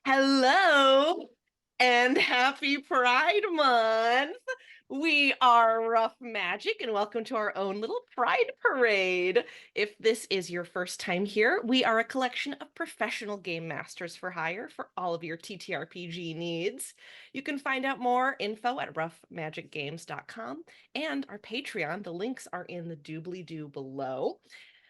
Hello and happy Pride Month. We are Rough Magic and welcome to our own little Pride Parade. If this is your first time here, we are a collection of professional game masters for hire for all of your TTRPG needs. You can find out more info at roughmagicgames.com and our Patreon. The links are in the doobly-doo below.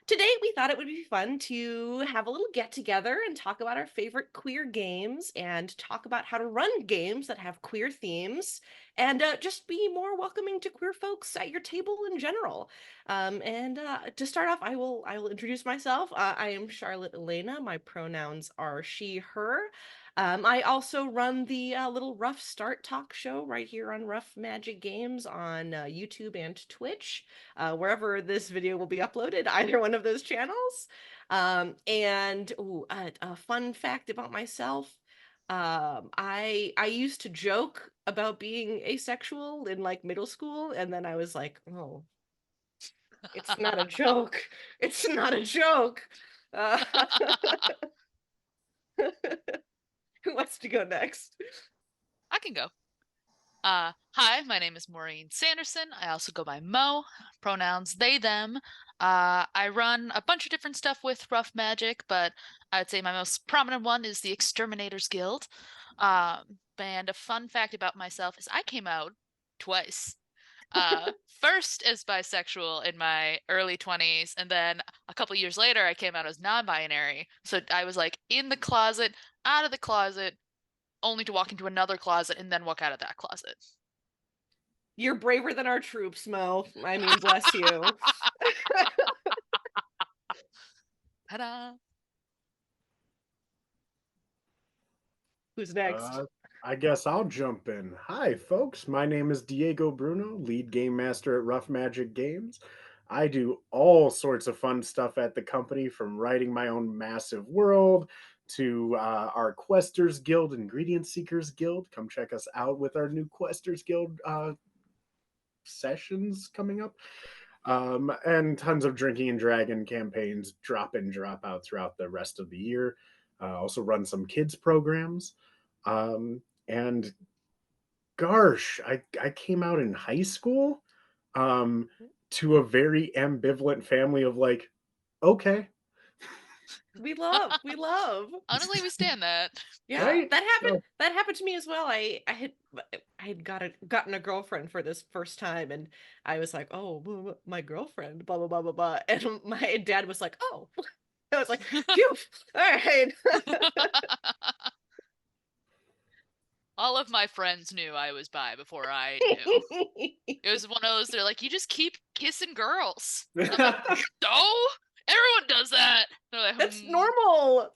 Today, we thought it would be fun to have a little get together and talk about our favorite queer games and talk about how to run games that have queer themes and just be more welcoming to queer folks at your table in general. To start off, I will introduce myself. I am Charlotte Elena. My pronouns are she, her. I also run the little Rough Start talk show right here on Rough Magic Games on YouTube and Twitch, wherever this video will be uploaded, either one of those channels. A fun fact about myself. I used to joke about being asexual in like middle school, and then I was like, oh, it's not a joke. It's not a joke. Uh, who wants to go next? I can go. Hi, my name is Maureen Sanderson. I also go by Mo, pronouns they, them. I run a bunch of different stuff with Rough Magic, but I'd say my most prominent one is the Exterminators Guild. And a fun fact about myself is I came out twice. First as bisexual in my early 20s, and then a couple years later I came out as non-binary. So I was like in the closet, out of the closet, only to walk into another closet and then walk out of that closet. You're braver than our troops, Mo. I mean, bless you. Ta-da! Who's next? Uh, I guess I'll jump in. Hi, folks. My name is Diego Bruno, lead game master at Rough Magic Games. I do all sorts of fun stuff at the company, from writing my own massive world to our Questers Guild, Ingredient Seekers Guild. Come check us out with our new Questers Guild sessions coming up. And tons of Drinking and Dragon campaigns, drop in, drop out throughout the rest of the year. Also run some kids programs. And gosh, I came out in high school to a very ambivalent family of like, okay, We love. Honestly, we stand that. Yeah, right? that happened to me as well. I had gotten a girlfriend for this first time, and I was like, oh, my girlfriend, blah blah blah blah blah. And my dad was like, oh. I was like, phew, all right. All of my friends knew I was bi before I knew. It was one of those, they're like, you just keep kissing girls. I'm like, no, everyone does that. They're like, That's normal.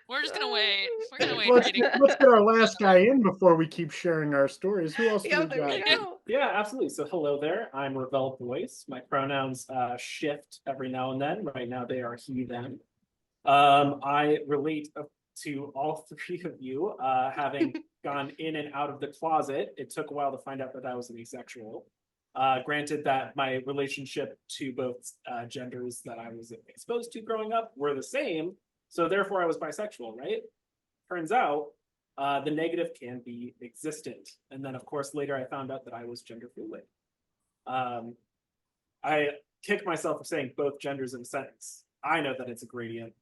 We're just gonna wait. We're gonna wait. Let's get our last guy in before we keep sharing our stories. Who else do Yeah, we there got? we go. Yeah, absolutely. So hello there. I'm Ravel Voice. My pronouns shift every now and then. Right now they are he, them. I relate to all three of you, having gone in and out of the closet. It took a while to find out that I was an asexual. Granted that my relationship to both genders that I was exposed to growing up were the same, so therefore I was bisexual, right? Turns out the negative can be existent. And then, of course, later I found out that I was gender fluid. I kick myself for saying both genders in a sentence. I know that it's a gradient.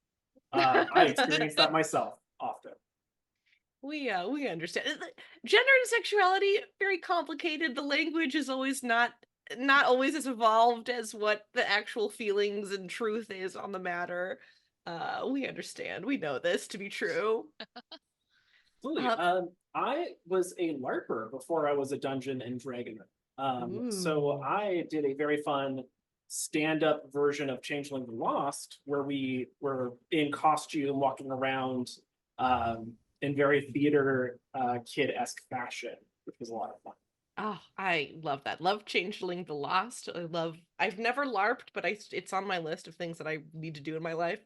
I experience that myself often. We understand. Gender and sexuality, very complicated. The language is always not always as evolved as what the actual feelings and truth is on the matter. We understand. We know this to be true. Absolutely. I was a LARPer before I was a Dungeon and Dragoner. So I did a very fun stand-up version of Changeling the Lost, where we were in costume, walking around in very theater kid-esque fashion, which was a lot of fun. Oh, I love that. Love Changeling the Lost. I've never LARPed, but it's on my list of things that I need to do in my life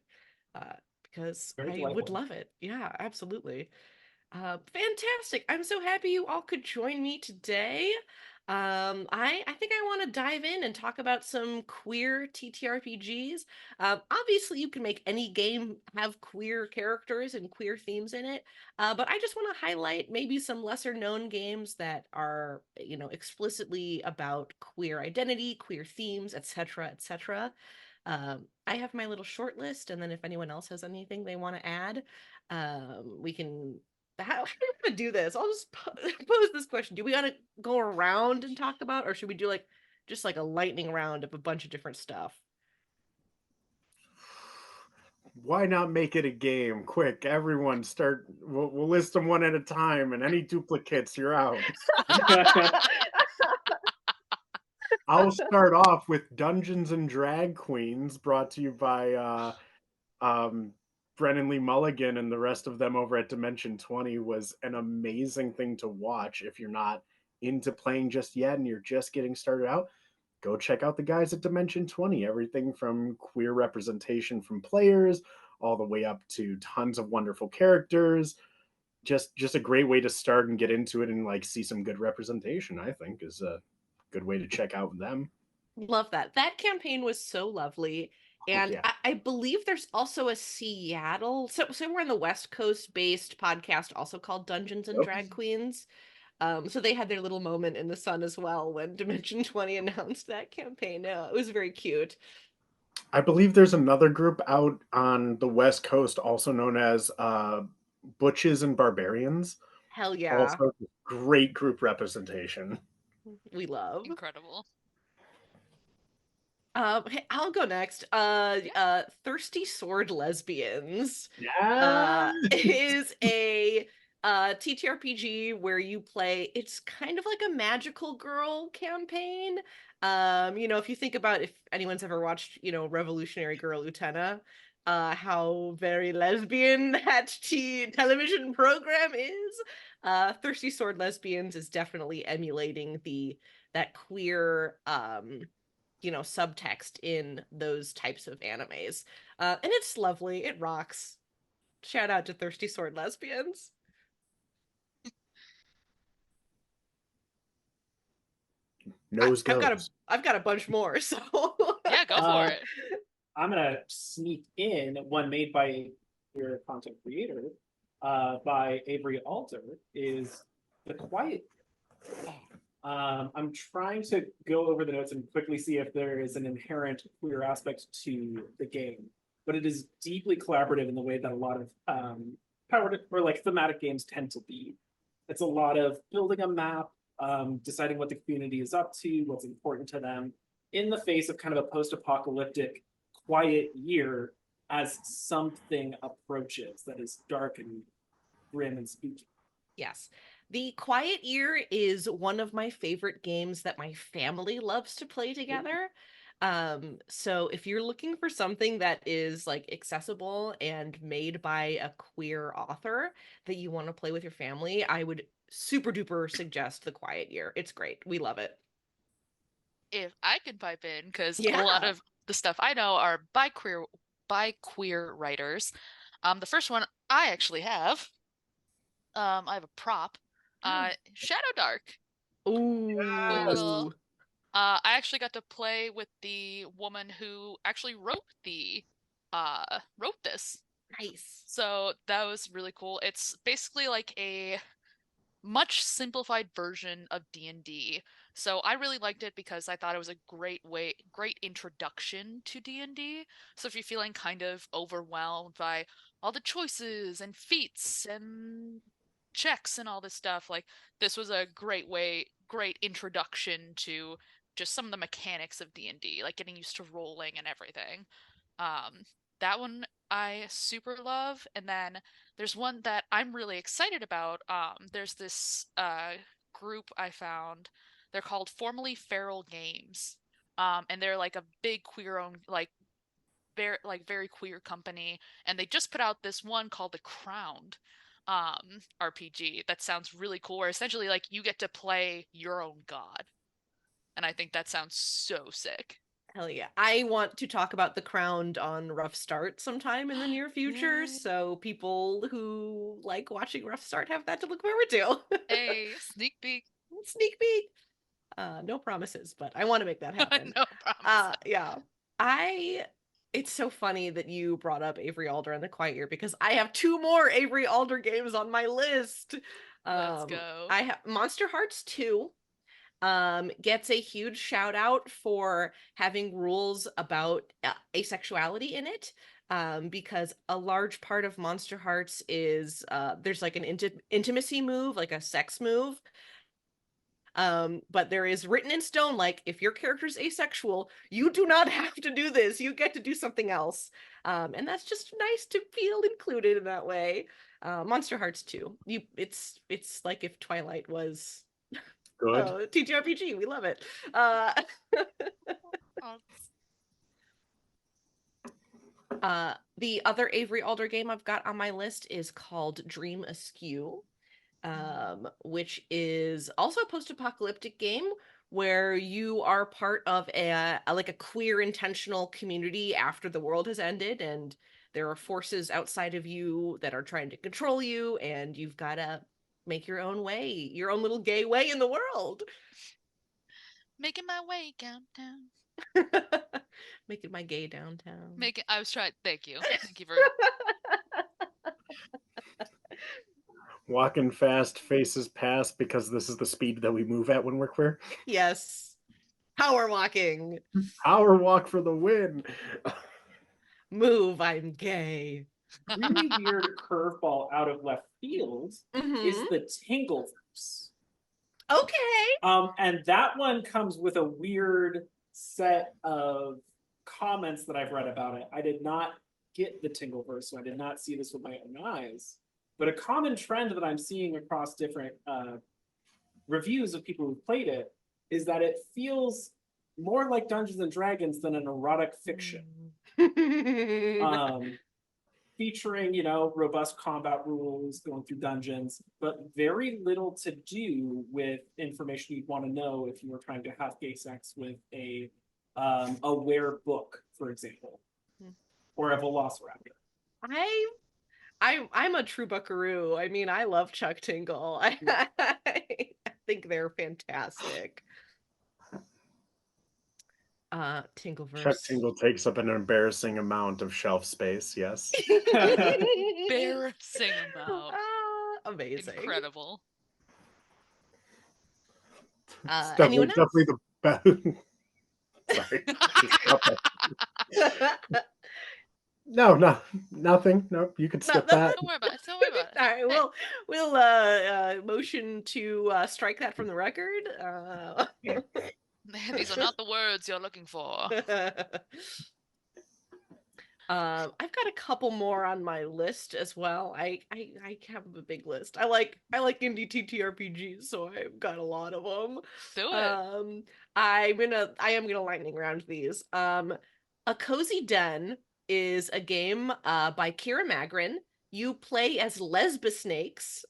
because I would love it. Yeah, absolutely. Fantastic. I'm so happy you all could join me today. I think I want to dive in and talk about some queer TTRPGs. Obviously, you can make any game have queer characters and queer themes in it, but I just want to highlight maybe some lesser known games that are, explicitly about queer identity, queer themes, etc., etc. I have my little short list, and then if anyone else has anything they want to add, we can how do we want to do this? I'll just pose this question. Do we want to go around and talk about, or should we do like just like a lightning round of a bunch of different stuff? Why not make it a game? Quick, everyone start. We'll list them one at a time, and any duplicates, you're out. I'll start off with Dungeons and Drag Queens, brought to you by Brennan Lee Mulligan and the rest of them over at Dimension 20. Was an amazing thing to watch. If you're not into playing just yet and you're just getting started out, go check out the guys at Dimension 20. Everything from queer representation from players all the way up to tons of wonderful characters. Just a great way to start and get into it and like see some good representation, I think, is a good way to check out them. Love that. That campaign was so lovely. Oh And yeah. I believe there's also a Seattle, so somewhere in the West Coast based podcast also called Dungeons and Yep. Drag Queens. So they had their little moment in the sun as well when Dimension 20 announced that campaign. No, it was very cute. I believe there's another group out on the West Coast, also known as Butches and Barbarians. Hell yeah. Also, great group representation. We love. Incredible. Hey, I'll go next. Thirsty Sword Lesbians Yeah. is a TTRPG where you play, it's kind of like a magical girl campaign. If you think about if anyone's ever watched, Revolutionary Girl Utena, how very lesbian that television program is. Thirsty Sword Lesbians is definitely emulating the that queer subtext in those types of animes. And it's lovely. It rocks. Shout out to Thirsty Sword Lesbians. Nose I've got a goes. I've got a bunch more, so Yeah, go for Uh, it. I'm gonna sneak in one made by your content creator, by Avery Alter, is The Quiet. I'm trying to go over the notes and quickly see if there is an inherent queer aspect to the game, but it is deeply collaborative in the way that a lot of powered or like thematic games tend to be. It's a lot of building a map, deciding what the community is up to, what's important to them, in the face of kind of a post-apocalyptic quiet year as something approaches that is dark and grim and spooky. yes. The Quiet Year is one of my favorite games that my family loves to play together. So if you're looking for something that is like accessible and made by a queer author that you want to play with your family, I would super duper suggest The Quiet Year. It's great. We love it. If I can pipe in, because a lot Yeah. of the stuff I know are by queer writers. The first one I actually have. I have a prop. Shadow Dark. Ooh, I actually got to play with the woman who actually wrote this. nice. So that was really cool. It's basically like a much simplified version of D&D. So I really liked it because I thought it was a great introduction to D&D. So if you're feeling kind of overwhelmed by all the choices and feats and checks and all this stuff, like this was a great introduction to just some of the mechanics of D&D, like getting used to rolling and everything. That one I super love. And then there's one that I'm really excited about. There's this group I found. They're called Formerly Feral Games. And they're like a big queer owned very queer company, and they just put out this one called The Crowned RPG that sounds really cool, where essentially like you get to play your own god. And I think that sounds so sick. Hell yeah. I want to talk about The Crowned on Rough Start sometime in the near future, Yay. so people who like watching Rough Start have that to look forward to. A sneak peek. Sneak peek. No promises, but I want to make that happen. No promise. Yeah. It's so funny that you brought up Avery Alder and the Quiet Year because I have 2 more Avery Alder games on my list. Let's go. I have Monster Hearts 2. Gets a huge shout out for having rules about asexuality in it. Because a large part of Monster Hearts is there's like an intimacy move, like a sex move. But there is written in stone, like, if your character's asexual, you do not have to do this. You get to do something else. And that's just nice to feel included in that way. Monster Hearts 2. It's like if Twilight was Good. TTRPG. We love it. The other Avery Alder game I've got on my list is called Dream Askew. Which is also a post-apocalyptic game where you are part of a queer intentional community after the world has ended, and there are forces outside of you that are trying to control you, and you've got to make your own way, your own little gay way in the world. Making my way downtown. Making my gay downtown. I was trying. Thank you. Thank you for. Walking fast, faces past, because this is the speed that we move at when we're queer. Yes. Power walking. Power walk for the win. Move, I'm gay. Really weird curveball out of left field is the Tingleverse. Okay. And that one comes with a weird set of comments that I've read about it. I did not get the Tingleverse, so I did not see this with my own eyes. But a common trend that I'm seeing across different reviews of people who played it is that it feels more like Dungeons and Dragons than an erotic fiction. Featuring, robust combat rules, going through dungeons, but very little to do with information you'd want to know if you were trying to have gay sex with a were book, for example, or a velociraptor. I'm a true buckaroo. I mean, I love Chuck Tingle. I think they're fantastic. Tingleverse. Chuck Tingle takes up an embarrassing amount of shelf space, yes. Embarrassing amount. Amazing. Incredible. Anyone else? Definitely the best. Sorry. No, nothing. Nope, you could skip that. Don't worry about it. Don't worry about it. All right, we'll motion to strike that from the record. These are not the words you're looking for. I've got a couple more on my list as well. I have a big list. I like indie TTRPGs, so I've got a lot of them. Do it. I am gonna lightning round these. A Cozy Den is a game by Kira Magrin. You play as lesbisnakes.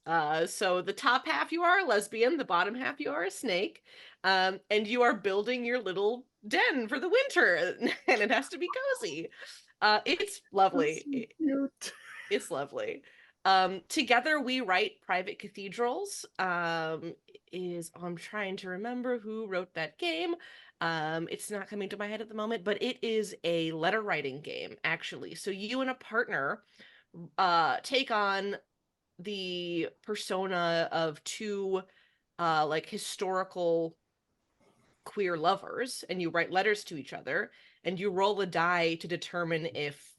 So the top half you are a lesbian, the bottom half you are a snake. And you are building your little den for the winter, and it has to be cozy. It's lovely. So cute. It's lovely. Together We Write Private Cathedrals I'm trying to remember who wrote that game. It's not coming to my head at the moment, but it is a letter writing game, actually. So you and a partner take on the persona of 2 historical queer lovers, and you write letters to each other, and you roll a die to determine if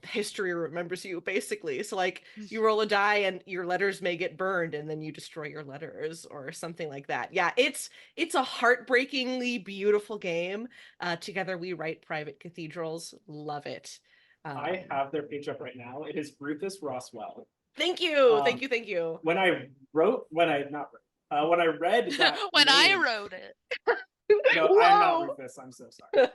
history remembers you, basically. So you roll a die and your letters may get burned, and then you destroy your letters or something like that. Yeah, it's a heartbreakingly beautiful game. Together We Write Private Cathedrals. Love it. I have their page up right now. It is Rufus Roswell. Thank you. Thank you. When I read that when name, I wrote it. No, I'm not Rufus. I'm so sorry.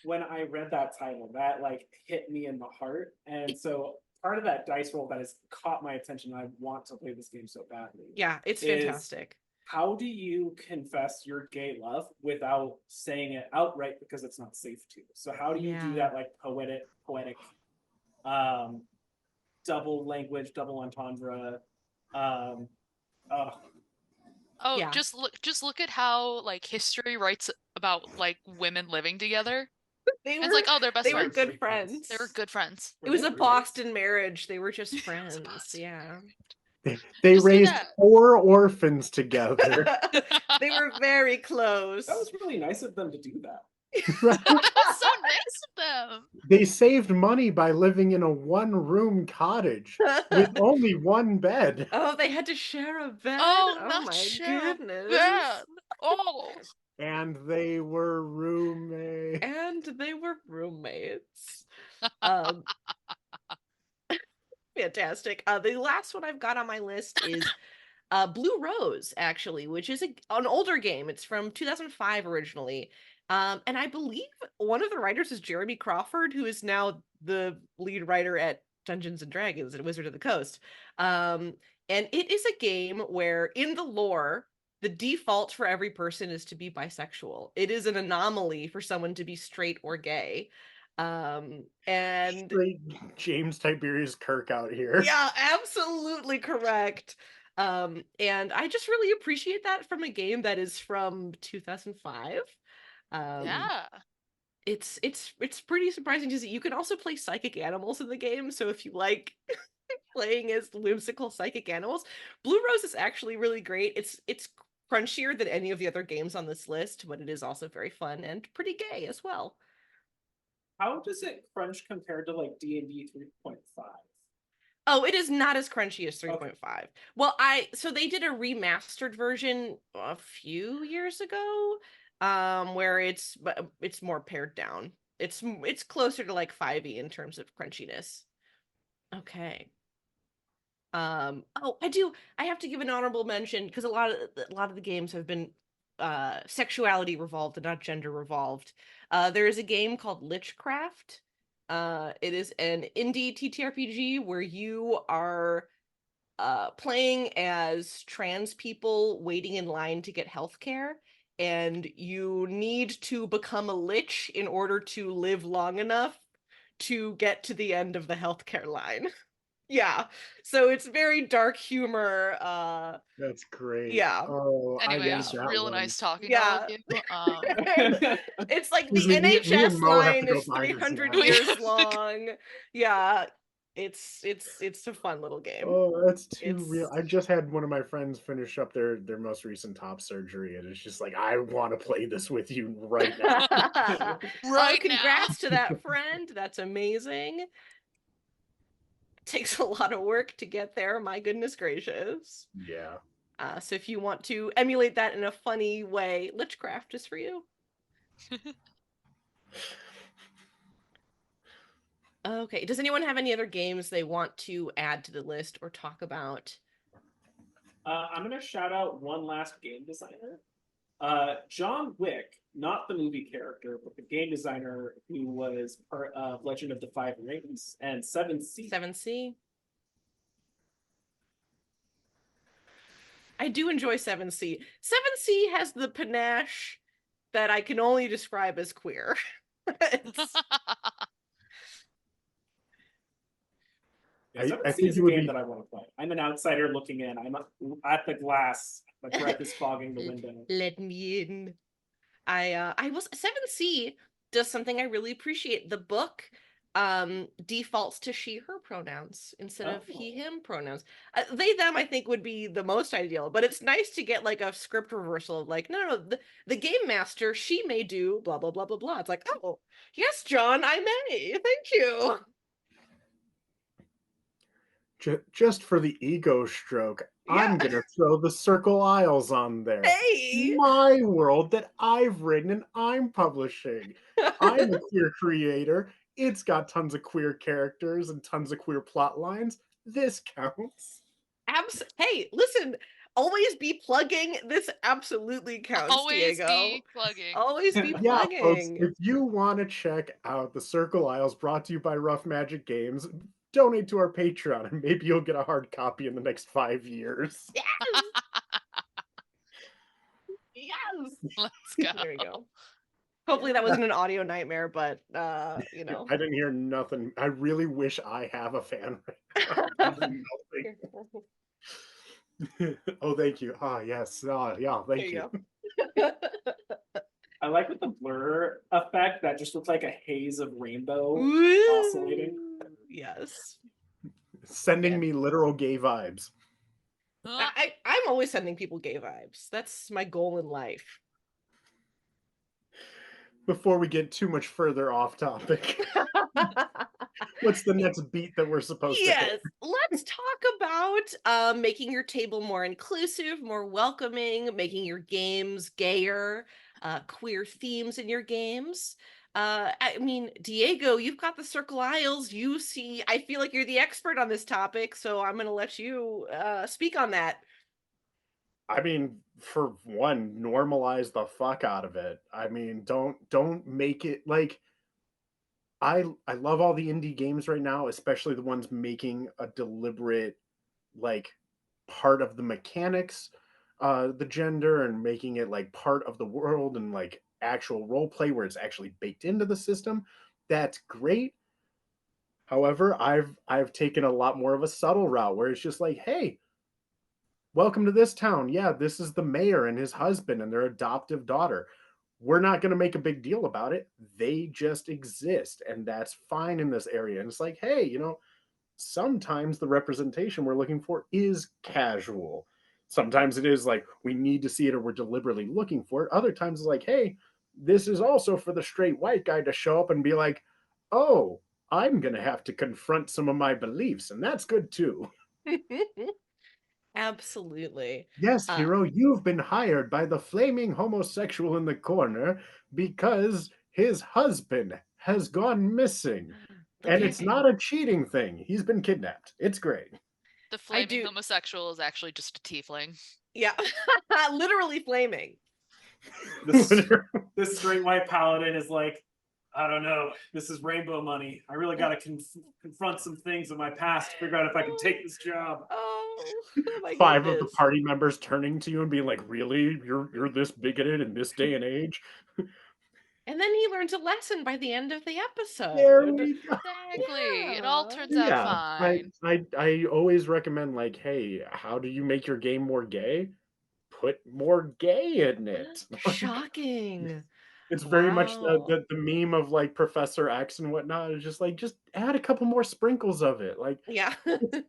When I read that title, that hit me in the heart, and so part of that dice roll that has caught my attention, and I want to play this game so badly. Yeah, it's fantastic. how do you confess your gay love without saying it outright because it's not safe to? So how do you do that like poetic double language, double entendre? Um uh, Oh, Yeah. just look at how like history writes about like women living together. They And it's were like, oh, they're best they were friends. good Great friends. They were friends. good friends. It Were was they a roommates? Boston marriage. They were just It was a friends. Boston. Yeah. They Just do raised that. 4 orphans together. They were very close. That was really nice of them to do that. That was so nice of them. They saved money by living in a 1-room cottage with only 1 bed. Oh, they had to share a bed? Oh, Oh not my share a goodness. bed. Oh. And they were roommates. And they were roommates. Um, fantastic. The last one I've got on my list is Blue Rose, actually, which is an older game. It's from 2005 originally. And I believe one of the writers is Jeremy Crawford, who is now the lead writer at Dungeons and Dragons and Wizard of the Coast. And it is a game where, in the lore, the default for every person is to be bisexual. It is an anomaly for someone to be straight or gay. And Straight James Tiberius Kirk out here. yeah, absolutely correct. And I just really appreciate that from a game that is from 2005. Yeah. It's pretty surprising to see. You can also play psychic animals in the game, so if you like playing as whimsical psychic animals, Blue Rose is actually really great. It's crunchier than any of the other games on this list, but it is also very fun and pretty gay as well. How does it crunch compared to like D&D 3.5? Oh, it is not as crunchy as 3.5. Okay. Well, so they did a remastered version a few years ago, where it's more pared down. It's closer to like 5e in terms of crunchiness. Okay. Oh, I have to give an honorable mention because a lot of the games have been sexuality revolved and not gender revolved. There is a game called Lichcraft. It is an indie TTRPG where you are playing as trans people waiting in line to get healthcare, and you need to become a lich in order to live long enough to get to the end of the healthcare line. Yeah, so it's very dark humor. That's great. Yeah, Oh, I Anyway, it need was yeah, that real one. nice talking to all of yeah. you. It's like Excuse the me, me and NHS Mo have to line go is buy this 300 now. years long. Yeah, it's a fun little game. Oh, that's too real. It's I just had one of my friends finish up their most recent top surgery, and it's just like, I want to play this with you right now. Oh, Right now. congrats to that friend. That's amazing. Takes a lot of work to get there. My goodness gracious. Yeah. So if you want to emulate that in a funny way, Lichcraft is for you. Okay. Does anyone have any other games they want to add to the list or talk about? I'm gonna shout out one last game designer. John Wick, not the movie character, but the game designer who was part of Legend of the Five Rings and 7C. 7C? I do enjoy 7C. 7C has the panache that I can only describe as queer. Yeah, I 7C think is it a would game be that I want to play. I'm an outsider looking in. I'm at the glass. My breath is fogging the window. Let me in. I was 7C does something I really appreciate. The book defaults to she her pronouns instead of he him pronouns. They them I think would be the most ideal, but it's nice to get like a script reversal of like no, the game master, she may do blah blah blah blah blah. It's like, oh yes, John, I may, thank you. just for the ego stroke. Yeah. I'm gonna throw the Circle Isles on there. Hey. My world that I've written and I'm publishing. I'm a queer creator. It's got tons of queer characters and tons of queer plot lines. This counts. Hey, listen, always be plugging. This absolutely counts, Always Diego. be plugging. Always be Yeah, folks, plugging. if you want to check out the Circle Isles brought to you by Rough Magic Games, donate to our Patreon and maybe you'll get a hard copy in the next 5 years. Yes. Let's go. There you go. Hopefully that wasn't an audio nightmare, but you know. I didn't hear nothing. I really wish I have a fan right now. Oh, thank you. Ah, yes. Yeah, thank There you you. go. I like with the blur effect that just looks like a haze of rainbow oscillating. Yes. Sending Yeah. me literal gay vibes. I'm always sending people gay vibes. That's my goal in life. Before we get too much further off topic, what's the next beat that we're supposed to Yes, hit? let's talk about making your table more inclusive, more welcoming, making your games gayer, queer themes in your games. I mean, Diego, you've got the Circle Isles. I feel like you're the expert on this topic, so I'm going to let you speak on that. I mean, for one, normalize the fuck out of it. I mean, don't make it like I love all the indie games right now, especially the ones making a deliberate like part of the mechanics, the gender, and making it like part of the world and like actual role play where it's actually baked into the system. That's great. However, I've taken a lot more of a subtle route where it's just like, hey, welcome to this town. Yeah, this is the mayor and his husband and their adoptive daughter. We're not going to make a big deal about it. They just exist, and that's fine in this area. And it's like, hey, sometimes the representation we're looking for is casual. Sometimes it is like we need to see it or we're deliberately looking for it. Other times it's like, hey, this is also for the straight white guy to show up and be like, oh, I'm going to have to confront some of my beliefs, and that's good too. Absolutely. Yes, hero, you've been hired by the flaming homosexual in the corner because his husband has gone missing. And it's not a cheating thing. He's been kidnapped. It's great. The flaming homosexual is actually just a tiefling. Yeah, literally flaming. This straight white paladin is like, I don't know. This is rainbow money. I really got to confront some things in my past to figure out if I can take this job. Oh my Five goodness. of the party members turning to you and being like, really? You're this bigoted in this day and age? And then he learns a lesson by the end of the episode. There we go. Exactly. It all turns out fine. I always recommend, like, hey, how do you make your game more gay? Put more gay in it. Shocking. It's very much the meme of like Professor X and whatnot. It's just like, just add a couple more sprinkles of it. Like, yeah,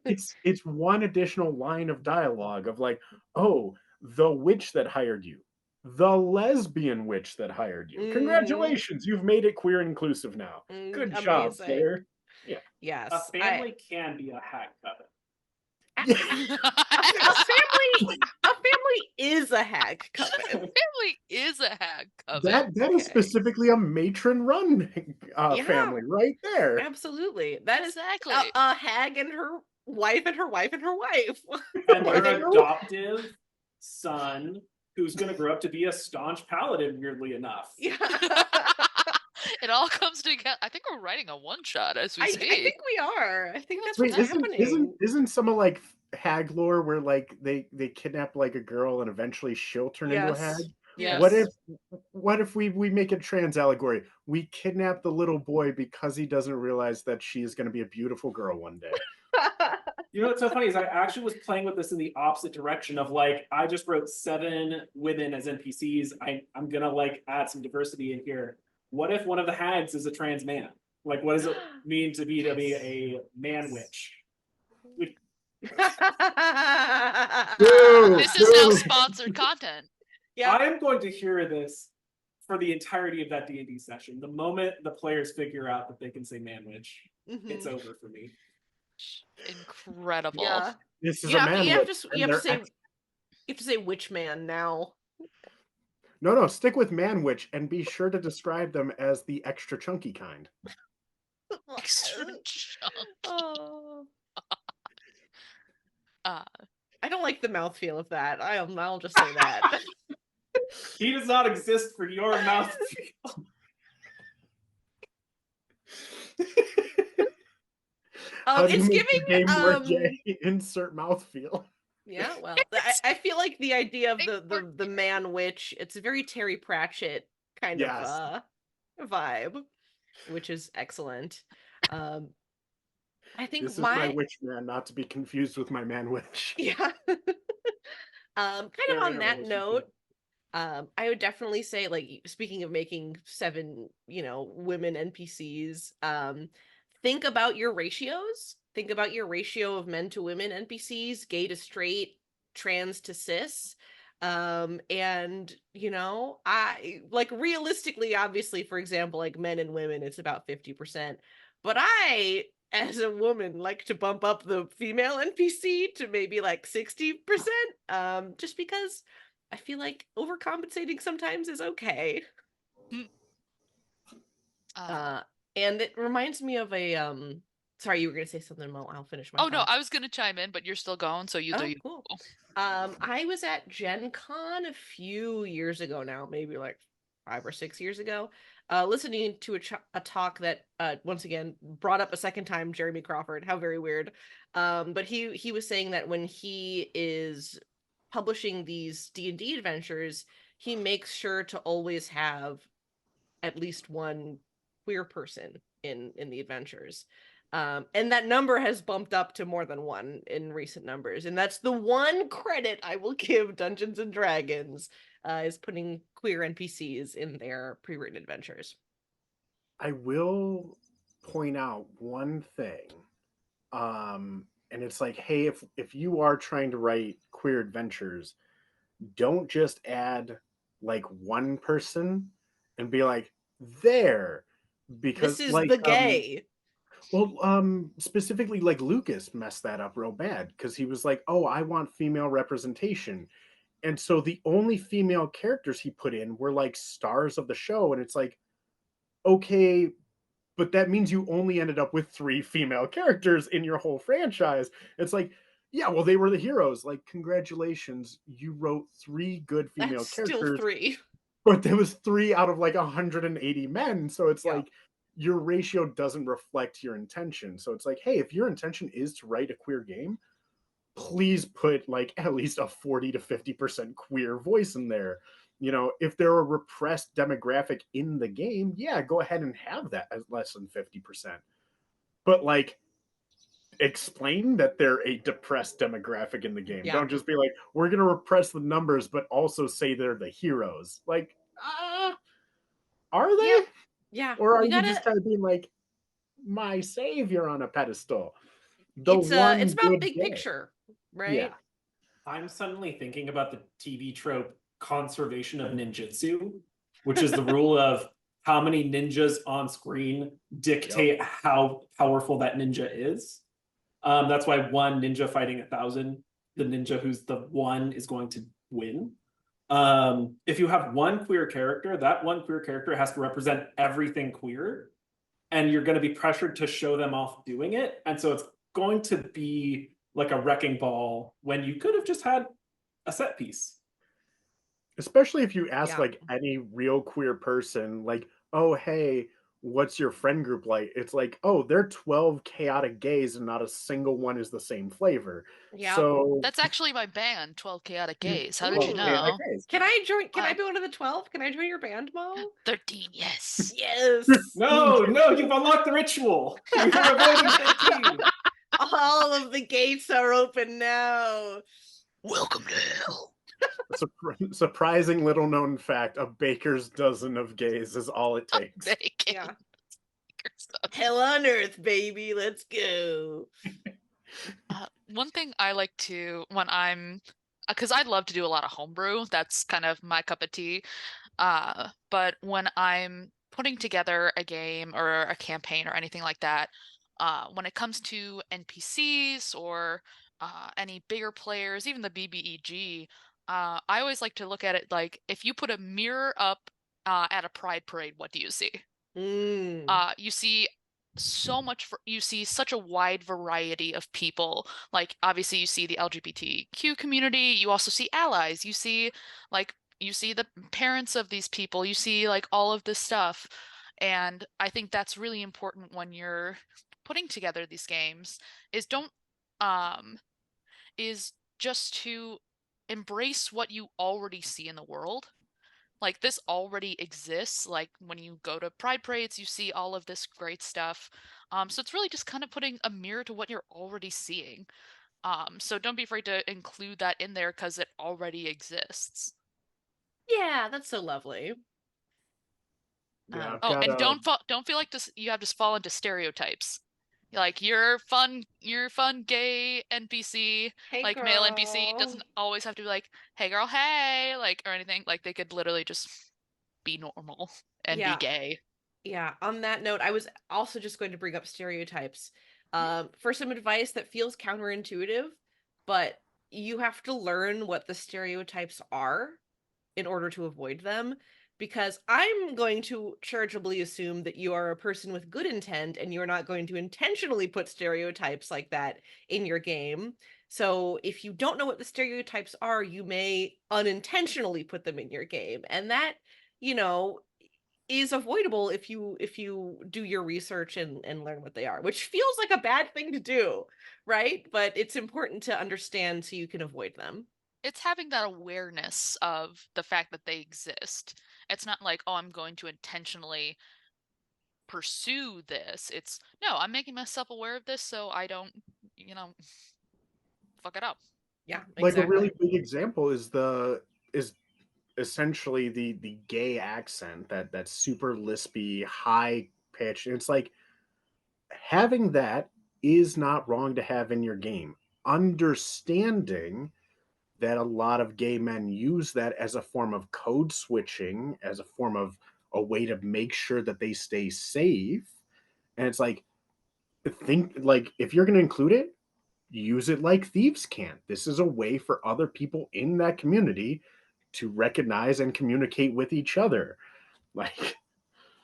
it's one additional line of dialogue of like, oh, the witch that hired you, the lesbian witch that hired you. Congratulations, you've made it queer inclusive now. Good job, player. Yeah. Yes. A family can be a hag coven. A family is a hag coven. A family is a hag coven. That is specifically a matron run family right there. Absolutely. That is exactly a hag and her wife and her wife and her wife. And their adoptive son who's going to grow up to be a staunch paladin, weirdly enough. Yeah. It all comes together. I think we're writing a one-shot as we speak. I think we are. I think that's what's happening. Isn't some of like hag lore where like they kidnap like a girl and eventually she'll turn into a hag? Yes. What if we make a trans allegory? We kidnap the little boy because he doesn't realize that she is going to be a beautiful girl one day. You know what's so funny is I actually was playing with this in the opposite direction of like, I just wrote 7 women as NPCs. I'm gonna like add some diversity in here. What if one of the hags is a trans man? Like, what does it mean to be a man witch? This is now sponsored content. Yeah, I am going to hear this for the entirety of that D&D session. The moment the players figure out that they can say man witch, it's over for me. Incredible. Yeah. This is a man. You have to say witch man now. No, stick with man witch and be sure to describe them as the extra chunky kind. Extra chunky. Oh. I don't like the mouthfeel of that. I'll just say that. He does not exist for your mouthfeel. It's giving insert mouthfeel. Yeah, well, I feel like the idea of the Important. man witch, it's a very Terry Pratchett kind of Yes. vibe, which is excellent. Um, I think This is my witch man, not to be confused with my man witch. yeah. Kind of They're in on a that note, relationship. I would definitely say, like, speaking of making 7, women NPCs, think about your ratios. Think about your ratio of men to women NPCs, gay to straight, trans to cis. And I like realistically, obviously, for example, like men and women, it's about 50%. But I, as a woman, like to bump up the female NPC to maybe like 60%. Just because I feel like overcompensating sometimes is okay. Mm. Uh, and it reminds me of a sorry, you were gonna say something, Mo. I'll finish my Oh no, thought. I was gonna chime in, but you're still going, so you do Oh, you. cool. I was at Gen Con a few years ago now, maybe like 5 or 6 years ago, listening to a talk that once again brought up a second time Jeremy Crawford. How very weird. But he was saying that when he is publishing these D&D adventures, he makes sure to always have at least one queer person in the adventures. And that number has bumped up to more than one in recent numbers. And that's the one credit I will give Dungeons and Dragons, is putting queer NPCs in their pre-written adventures. I will point out one thing. And it's like, hey, if you are trying to write queer adventures, don't just add like one person and be like, there. This Because is like the gay. specifically like Lucas messed that up real bad because he was like, oh, I want female representation. And so the only female characters he put in were like stars of the show. And it's like, okay, but that means you only ended up with 3 female characters in your whole franchise. It's like, yeah, well, they were the heroes. Like, congratulations, you wrote 3 good That's female still characters, 3. but there was 3 out of like 180 men. So it's Yeah. like your ratio doesn't reflect your intention. So it's like, hey, if your intention is to write a queer game, please put like at least a 40 to 50% queer voice in there. If they're a repressed demographic in the game, yeah, go ahead and have that as less than 50%. But like, explain that they're a depressed demographic in the game. Yeah. Don't just be like, we're going to repress the numbers, but also say they're the heroes. Like, are Yeah. they? Yeah. Or are We you gotta just kind of being like, my savior on a pedestal? The it's one about good big day. picture, Yeah. right? I'm suddenly thinking about the TV trope conservation of ninjutsu, which is the rule of how many ninjas on screen dictate how powerful that ninja is. That's why one ninja fighting 1,000, the ninja who's the one is going to win. If you have one queer character, that one queer character has to represent everything queer, and you're going to be pressured to show them off doing it. And so it's going to be like a wrecking ball when you could have just had a set piece. Especially if you ask Yeah. like any real queer person, like, oh, hey, what's your friend group like? It's like, oh, they're 12 chaotic gays and not a single one is the same flavor. Yeah. So That's actually my band, 12 Chaotic Gays. How did you 12 chaotic know? gays. Can I join? Can I Wow. be one of the 12? Can I join your band, Mo? 13, yes. Yes. No, no, you've unlocked the ritual. You have avoided 13. All of the gates are open now. Welcome to hell. Surprising little known fact, a baker's dozen of gays is all it takes. Bacon. Yeah. Hell on earth, baby. Let's go. One thing I like to, when I'm, because I love to do a lot of homebrew, that's kind of my cup of tea. But when I'm putting together a game or a campaign or anything like that, when it comes to NPCs or any bigger players, even the BBEG, I always like to look at it like if you put a mirror up at a pride parade, what do you see? You see you see such a wide variety of people. Like obviously you see the LGBTQ community, you also see allies, you see the parents of these people, you see like all of this stuff. And I think that's really important when you're putting together these games is don't um is just to embrace what you already see in the world. Like, this already exists. Like, when you go to Pride Parades, you see all of this great stuff. So it's really just kind of putting a mirror to what you're already seeing. So don't be afraid to include that in there because it already exists. Yeah, that's so lovely. Yeah, I've Oh, got and don't feel like you have to fall into stereotypes. Like, your fun gay NPC, Hey like male NPC, girl. doesn't always have to be like, "Hey girl, hey," like, or anything. Like, they could literally just be normal and be Yeah. gay. Yeah, on that note, I was also just going to bring up stereotypes. Mhm. For some advice that feels counterintuitive, but you have to learn what the stereotypes are in order to avoid them. Because I'm going to charitably assume that you are a person with good intent and you're not going to intentionally put stereotypes like that in your game. So if you don't know what the stereotypes are, you may unintentionally put them in your game. And that, you know, is avoidable if you do your research and learn what they are, which feels like a bad thing to do, right? But it's important to understand so you can avoid them. It's having that awareness of the fact that they exist. It's not like, "Oh, I'm going to intentionally pursue this." It's, "No, I'm making myself aware of this so I don't, you know, fuck it up." Yeah, like a really exactly. big example is essentially the gay accent, that super lispy, high pitch. It's like having that is not wrong to have in your game. Understanding that a lot of gay men use that as a form of code switching, as a form of a way to make sure that they stay safe. And it's like, think like if you're going to include it, use it like thieves can. This is a way for other people in that community to recognize and communicate with each other. Like,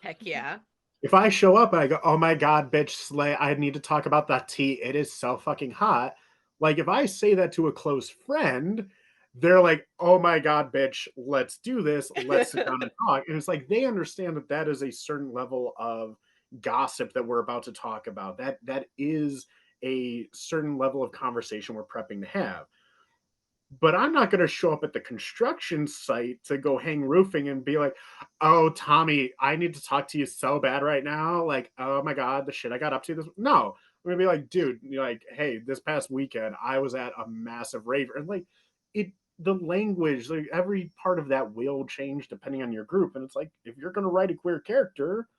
Heck yeah. if I show up and I go, "Oh my god, bitch, slay! I need to talk about that tea. It is so fucking hot." Like, if I say that to a close friend, they're like, "Oh my god, bitch, let's do this. Let's sit down and talk." And it's like they understand that that is a certain level of gossip that we're about to talk about. That is a certain level of conversation we're prepping to have. But I'm not going to show up at the construction site to go hang roofing and be like, "Oh, Tommy, I need to talk to you so bad right now. Like, oh my God, the shit I got up to this." No, I'm going to be like, "Dude, you're like, hey, this past weekend, I was at a massive rave." And like, the language, like every part of that will change depending on your group. And it's like, if you're going to write a queer character,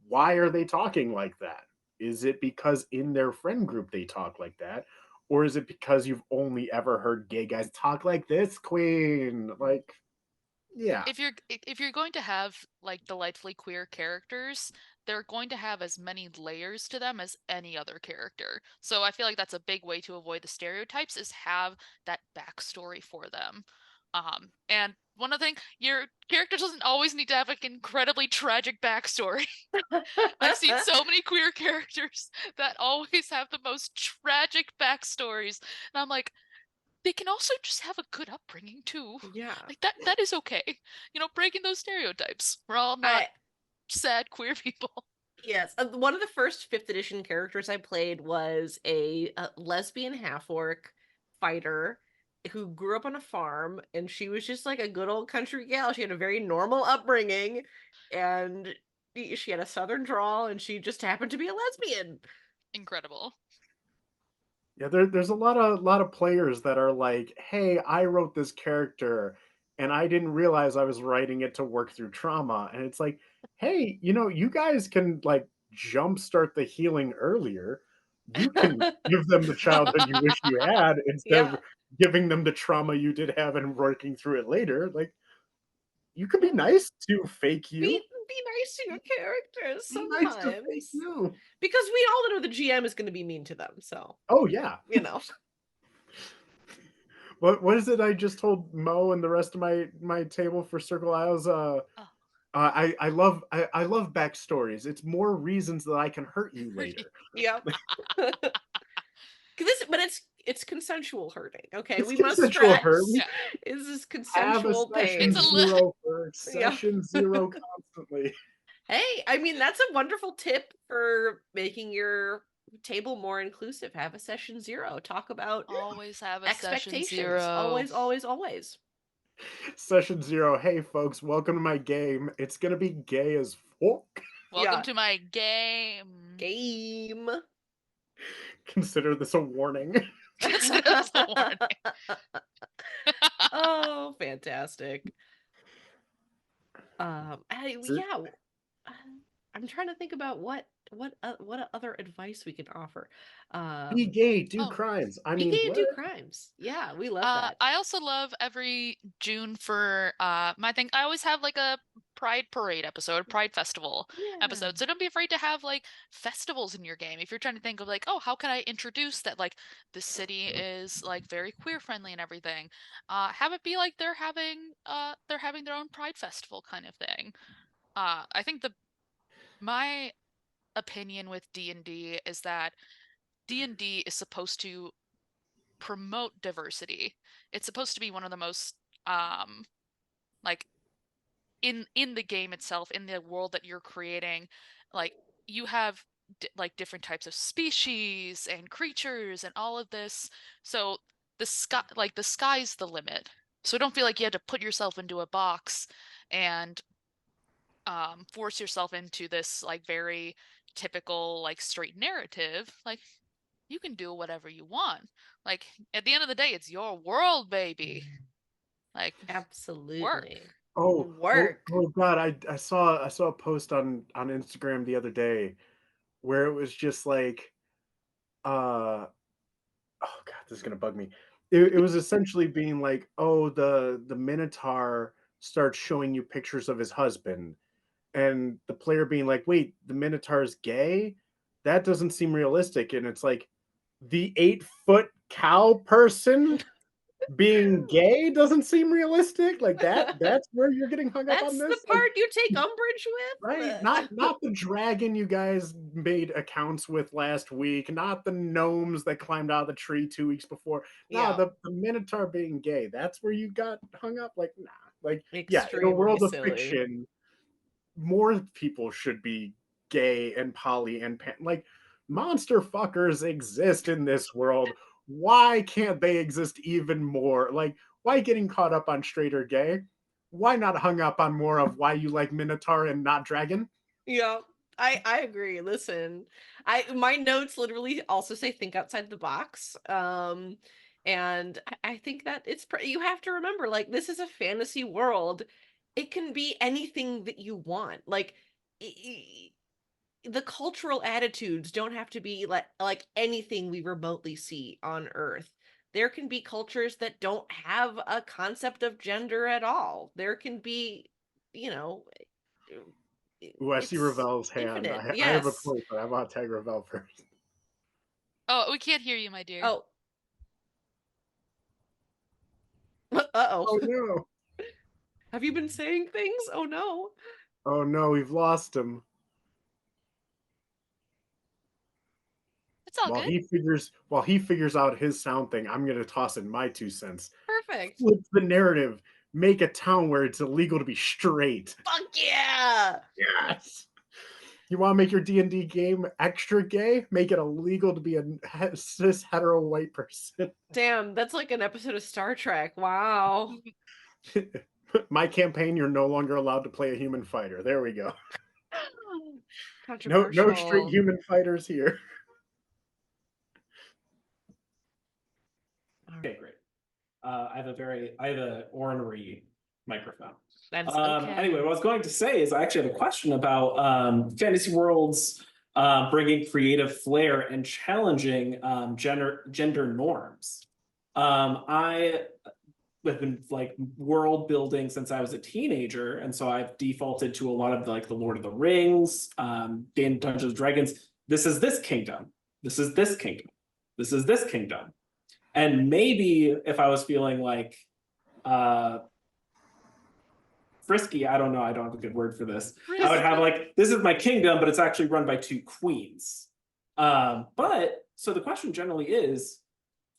why are they talking like that? Is it because in their friend group they talk like that? Or is it because you've only ever heard gay guys talk like this, queen? Like, yeah. If you're going to have like delightfully queer characters, they're going to have as many layers to them as any other character. So I feel like that's a big way to avoid the stereotypes is have that backstory for them. And one other thing, your character doesn't always need to have like incredibly tragic backstory. I've seen so many queer characters that always have the most tragic backstories, and I'm like, they can also just have a good upbringing too. Yeah. Like, that is okay. Breaking those stereotypes. We're all not I sad queer people. Yes, one of the first fifth edition characters I played was a lesbian half orc fighter who grew up on a farm, and she was just like a good old country gal. She had a very normal upbringing, and she had a southern drawl, and she just happened to be a lesbian. Incredible. Yeah, there's a lot of players that are like, "Hey, I wrote this character and I didn't realize I was writing it to work through trauma." And it's like, "Hey, you guys can like jumpstart the healing earlier. You can give them the childhood you wish you had instead Yeah, of giving them the trauma you did have and working through it later. Like, you can be yeah. nice to fake Be you. be nice to your characters Be nice to fake sometimes, you." because we all know the GM is going to be mean to them. So Oh yeah. you know. What is it I just told Mo and the rest of my table for Circle Isles? Oh, I love backstories. It's more reasons that I can hurt you later. Yep. But it's consensual hurting. Okay, It's we must consensual hurt. stress We yeah. is this have a consensual session It's a pain. li- zero for Yeah. session zero constantly. Hey, I mean that's a wonderful tip for making your table more inclusive. Have a session 0. Talk about Always have a session expectations. 0. Always, always, always. Session 0. Hey, folks, welcome to my game. It's gonna be gay as fuck. Welcome Yeah. to my game. Game. Consider this a warning. Consider this a warning. Oh, fantastic. Yeah. I'm trying to think about what other advice we can offer. Be gay, do Oh. crimes. I Be mean, gay and do what? crimes. Yeah, we love that. I also love every June for my thing. I always have like a Pride Parade episode, Pride Festival Yeah. episode. So don't be afraid to have like festivals in your game. If you're trying to think of like, oh, how can I introduce that like this city is like very queer friendly and everything. Have it be like they're having their own Pride Festival kind of thing. I think my opinion with D&D is that D&D is supposed to promote diversity. It's supposed to be one of the most like in the game itself, in the world that you're creating, like you have like different types of species and creatures and all of this. So the sky's the limit. So don't feel like you have to put yourself into a box and force yourself into this like very typical like straight narrative. Like you can do whatever you want. Like at the end of the day, it's your world, baby. Like Absolutely. work. Work. Oh God! I saw a post on Instagram the other day where it was just like, oh God, this is gonna bug me. It was essentially being like, oh, the Minotaur starts showing you pictures of his husband, and the player being like, wait, the Minotaur's gay? That doesn't seem realistic. And it's like, the 8-foot cow person being gay doesn't seem realistic. Like that's where you're getting hung up on That's the this. Like, part you take umbrage with? right? Not the dragon you guys made accounts with last week, not the gnomes that climbed out of the tree 2 weeks before. No, Yeah. the Minotaur being gay. That's where you got hung up. Like, nah. Like, yeah, in a Extremely world of silly. fiction, more people should be gay and poly and like monster fuckers exist in this world. Why can't they exist even more? Like, why getting caught up on straight or gay? Why not hung up on more of why you like Minotaur and not dragon? Yeah. I agree. Listen, my notes literally also say think outside the box. And I think that you have to remember, like, this is a fantasy world. It can be anything that you want. Like, the cultural attitudes don't have to be like anything we remotely see on Earth. There can be cultures that don't have a concept of gender at all. There can be, you know, Ooh, I see it's Ravel's hand. infinite. I have a Yes. point, but I want to tag Ravel first. Oh, we can't hear you, my dear. Oh. Uh-oh. Oh no. Have you been saying things? Oh no. Oh no, we've lost him. It's all good. While he figures out his sound thing, I'm gonna toss in my 2 cents. Perfect. Flip the narrative. Make a town where it's illegal to be straight. Fuck yeah. Yes. You want to make your D&D game extra gay? Make it illegal to be a cis hetero white person. Damn, that's like an episode of Star Trek. Wow. My campaign, you're no longer allowed to play a human fighter. There we go. No Controversial. straight human fighters here. Okay, great. I have a ornery microphone. That's okay. Anyway, what I was going to say is I actually have a question about fantasy worlds bringing creative flair and challenging gender norms. I have been like world building since I was a teenager, and so I've defaulted to a lot of like the Lord of the Rings, Dungeons and Dragons. This is this kingdom. This is this kingdom. This is this kingdom. And maybe if I was feeling like frisky, I don't know, I don't have a good word for this. I would have like, this is my kingdom, but it's actually run by 2 queens. But so the question generally is,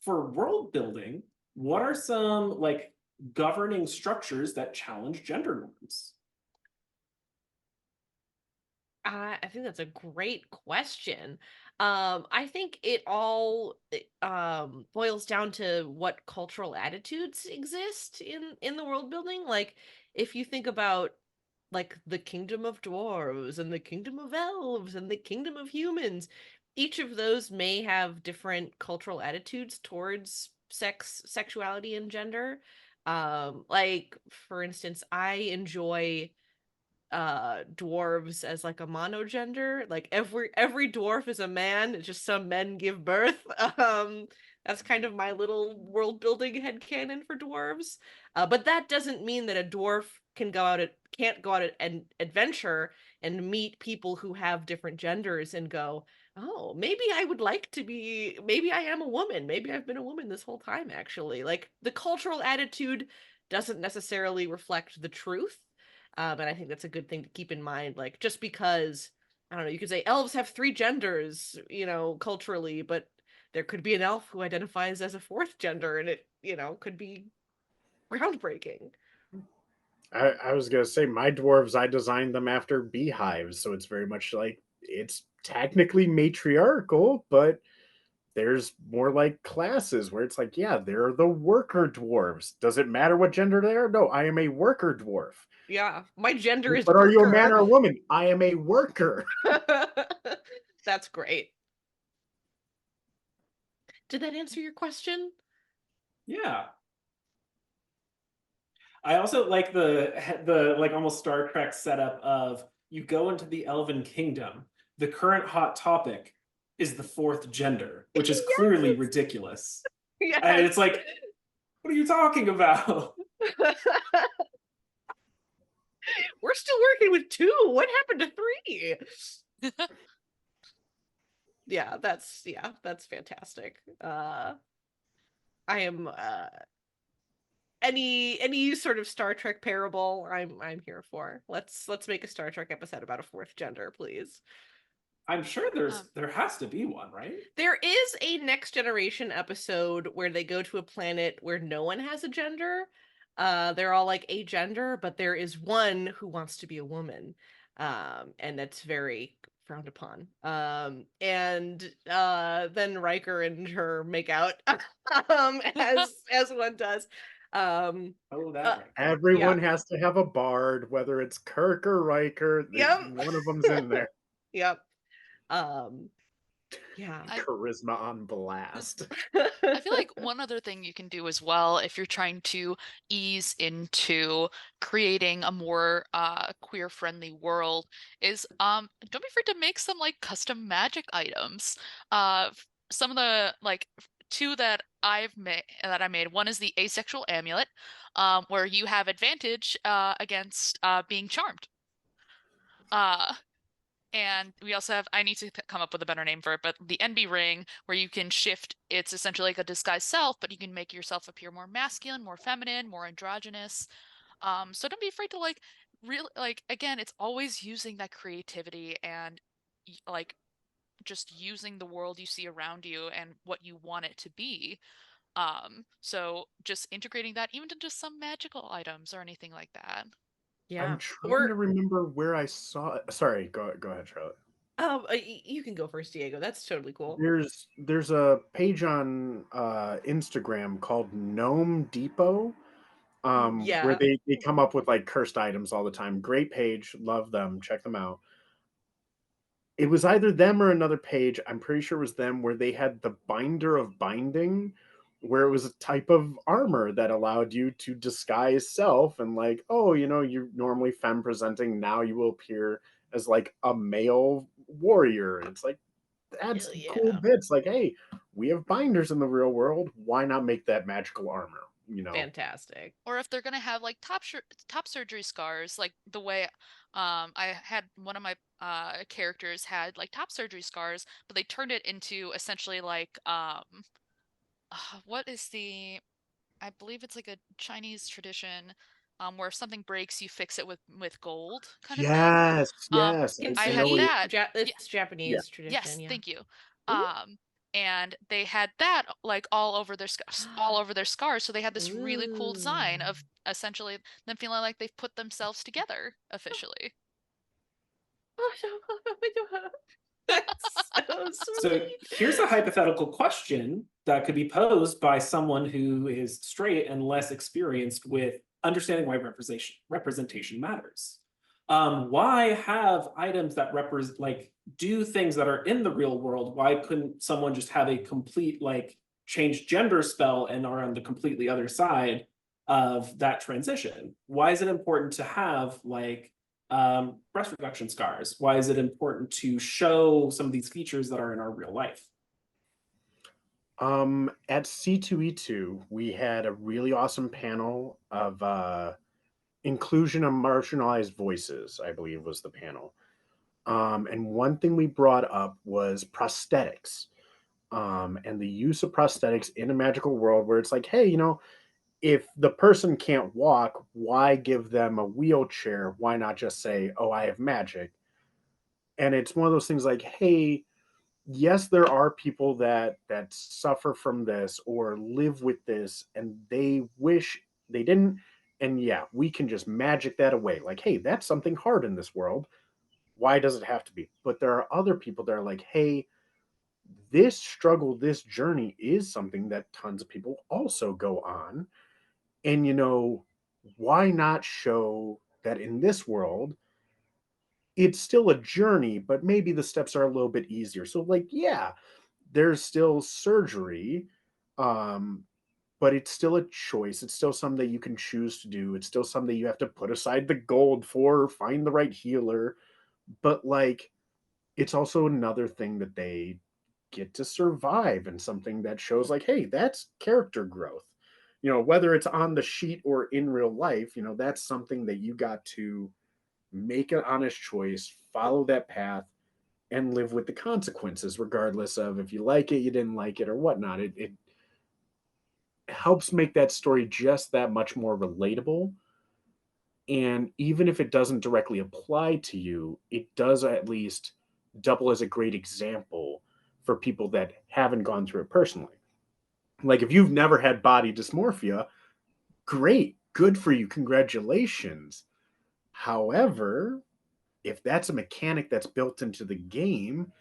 for world building, what are some like governing structures that challenge gender norms? I think that's a great question. I think it all boils down to what cultural attitudes exist in the world building. Like if you think about like the kingdom of dwarves and the kingdom of elves and the kingdom of humans, each of those may have different cultural attitudes towards sexuality and gender. Like for instance, I enjoy dwarves as like a monogender, like every dwarf is a man, it's just some men give birth. That's kind of my little world building headcanon for dwarves, but that doesn't mean that a dwarf can't go out and adventure and meet people who have different genders and go, oh, maybe I would like to be, maybe I am a woman, maybe I've been a woman this whole time. Actually, like the cultural attitude doesn't necessarily reflect the truth. And I think that's a good thing to keep in mind. Like, just because, I don't know, you could say elves have three genders, culturally, but there could be an elf who identifies as a fourth gender, and it, could be groundbreaking. I was gonna say my dwarves, I designed them after beehives, so it's very much like it's technically matriarchal, but there's more like classes where it's like, yeah, they're the worker dwarves. Does it matter what gender they are? No, I am a worker dwarf. Yeah, my gender is But are you a man worker. or a woman? I am a worker. That's great. Did that answer your question? Yeah. I also like the like almost Star Trek setup of you go into the Elven Kingdom. The current hot topic is the fourth gender, which is clearly Yes. ridiculous. Yes. And it's like, what are you talking about? We're still working with two. What happened to three? Yeah, that's fantastic. I am any sort of Star Trek parable, I'm here for. Let's make a Star Trek episode about a fourth gender, please. I'm sure there has to be one, right? There is a Next Generation episode where they go to a planet where no one has a gender. They're all like agender, but there is one who wants to be a woman. And that's very frowned upon. And then Riker and her make out as one does. Oh, that Uh, right. Everyone yeah. has to have a bard, whether it's Kirk or Riker. Yep. One of them's in there. Yep. Um, yeah. Charisma on blast. I feel like one other thing you can do as well if you're trying to ease into creating a more queer friendly world is don't be afraid to make some like custom magic items. Some of the like two that I made, one is the asexual amulet, where you have advantage against being charmed. Uh and we also have, I need to come up with a better name for it, but the NB ring, where you can shift, it's essentially like a disguised self, but you can make yourself appear more masculine, more feminine, more androgynous. So don't be afraid to like, really, like, again, it's always using that creativity and like just using the world you see around you and what you want it to be. So just integrating that even to just some magical items or anything like that. Yeah. I'm trying Or to remember where I saw it. Sorry, go ahead, Charlotte. you can go first, Diego. That's totally cool. There's a page on Instagram called Gnome Depot, where Yeah. they come up with like cursed items all the time. Great page, love them, check them out. It was either them or another page. I'm pretty sure it was them where they had the binder of binding, where it was a type of armor that allowed you to disguise self and like, oh, you're normally femme presenting. Now you will appear as like a male warrior. It's like that's Hell cool yeah. bits. Like, hey, we have binders in the real world. Why not make that magical armor? Fantastic. Or if they're gonna have like top surgery scars, like the way I had one of my characters had like top surgery scars, but they turned it into essentially like what is the, I believe it's like a Chinese tradition where if something breaks you fix it with gold kind of thing. Yes, Um yes. I had know Kintsugi, that. Yeah, it's yeah. Japanese tradition, yes, yeah. thank you. Mhm. And they had that like all over their all over their scars, so they had this really cool design Ooh. of essentially them feeling like they've put themselves together officially. That's so So sweet. here's a hypothetical question that could be posed by someone who is straight and less experienced with understanding why representation matters. Why have items that represent like do things that are in the real world? Why couldn't someone just have a complete like change gender spell and are on the completely other side of that transition? Why is it important to have like breast reduction scars? Why is it important to show some of these features that are in our real life? At C2E2, we had a really awesome panel of inclusion of marginalized voices, I believe was the panel. And one thing we brought up was prosthetics. And the use of prosthetics in a magical world where it's like, hey, if the person can't walk, why give them a wheelchair? Why not just say, oh, I have magic? And it's one of those things like, hey, yes, there are people that suffer from this or live with this and they wish they didn't. And yeah, we can just magic that away. Like, hey, that's something hard in this world. Why does it have to be? But there are other people that are like, hey, this struggle, this journey is something that tons of people also go on. And why not show that in this world it's still a journey, but maybe the steps are a little bit easier. So like, yeah, there's still surgery, um, but it's still a choice. It's still something that you can choose to do. It's still something you have to put aside the gold for, find the right healer. But like, it's also another thing that they get to survive and something that shows like, hey, that's character growth. Whether it's on the sheet or in real life, that's something that you got to make an honest choice, follow that path, and live with the consequences, regardless of if you like it, you didn't like it, or whatnot. It helps make that story just that much more relatable. And even if it doesn't directly apply to you, it does at least double as a great example for people that haven't gone through it personally. Like if you've never had body dysmorphia, great, good for you, congratulations. However, if that's a mechanic that's built into the game,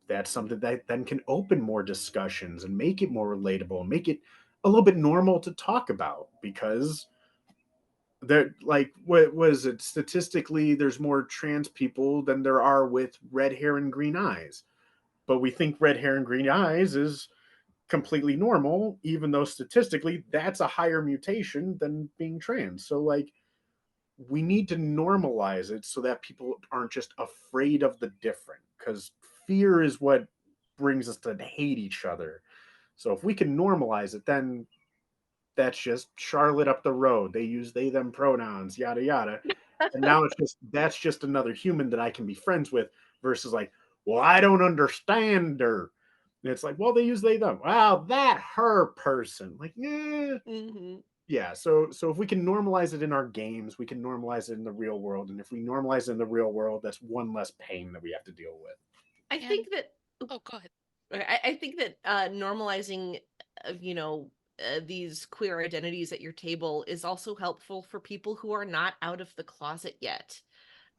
that's something that then can open more discussions and make it more relatable and make it a little bit normal to talk about because there like what was it statistically there's more trans people than there are with red hair and green eyes, but we think red hair and green eyes is completely normal even though statistically that's a higher mutation than being trans. So like we need to normalize it so that people aren't just afraid of the different because fear is what brings us to hate each other. So if we can normalize it, then that's just Charlotte up the road. They use they them pronouns, yada yada. And now it's just that's just another human that I can be friends with versus like, well, I don't understand her. And it's like, well, they use they them. Wow, that her person. Like, Mhm. yeah. So if we can normalize it in our games, we can normalize it in the real world. And if we normalize it in the real world, that's one less pain that we have to deal with. I And think that oh, go ahead. I think that normalizing, these queer identities at your table is also helpful for people who are not out of the closet yet.